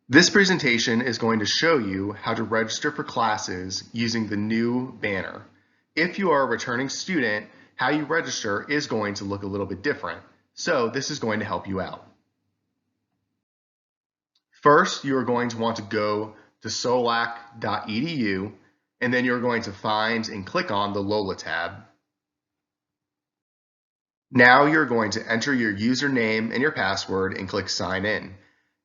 This presentation is going to show you how to register for classes using the new banner. If you are a returning student, how you register is going to look a little bit different. So this is going to help you out. First, you are going to want to go to solac.edu, and then you're going to find and click on the Lola tab. Now you're going to enter your username and your password and click sign in.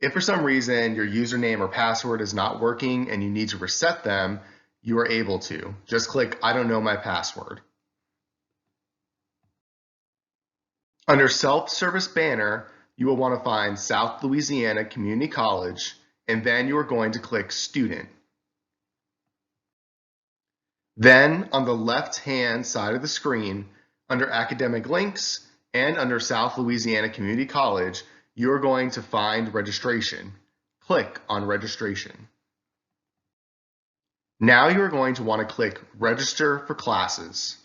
If for some reason your username or password is not working and you need to reset them, you are able to. Just click I don't know my password. Under SelfService Banner, you will want to find South Louisiana Community College, and then you are going to click Student. Then on the left-hand side of the screen, under Academic Links and under South Louisiana Community College, you are going to find Registration. Click on Registration. Now you are going to want to click Register for Classes.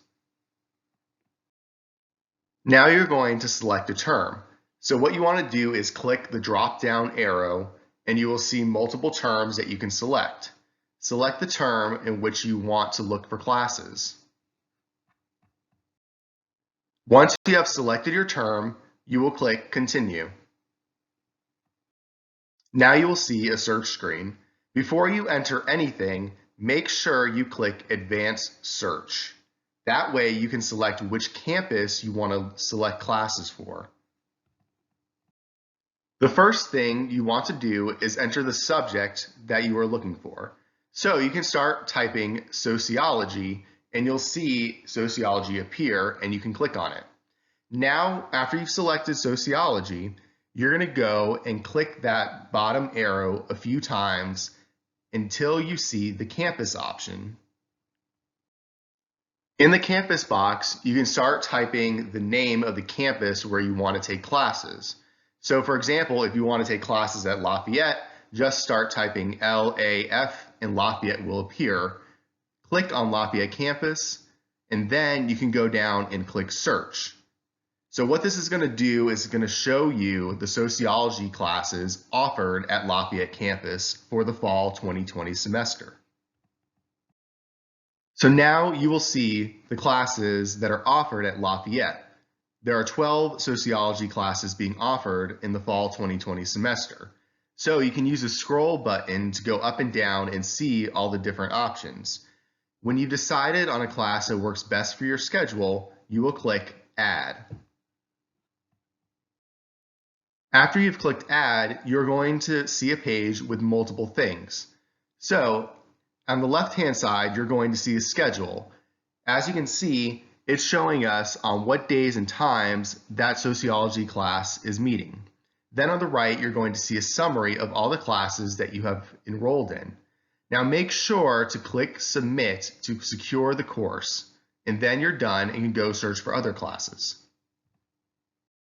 Now you're going to select a term. So what you want to do is click the drop-down arrow and you will see multiple terms that you can select. Select the term in which you want to look for classes. Once you have selected your term, you will click Continue. Now you will see a search screen. Before you enter anything, make sure you click Advanced Search. That way you can select which campus you want to select classes for. The first thing you want to do is enter the subject that you are looking for. So you can start typing Sociology and you'll see Sociology appear and you can click on it. Now, after you've selected Sociology, you're going to go and click that bottom arrow a few times until you see the campus option. In the campus box, you can start typing the name of the campus where you want to take classes. So for example, if you want to take classes at Lafayette, just start typing LAF and Lafayette will appear. Click on Lafayette campus, and then you can go down and click search. So what this is going to do is going to show you the sociology classes offered at Lafayette campus for the fall 2020 semester. So now you will see the classes that are offered at Lafayette. There are 12 sociology classes being offered in the fall 2020 semester. So you can use the scroll button to go up and down and see all the different options. When you've decided on a class that works best for your schedule, you will click Add. After you've clicked Add, you're going to see a page with multiple things. So on the left-hand side, you're going to see a schedule. As you can see, it's showing us on what days and times that sociology class is meeting. Then on the right, you're going to see a summary of all the classes that you have enrolled in. Now make sure to click Submit to secure the course, and then you're done and you can go search for other classes.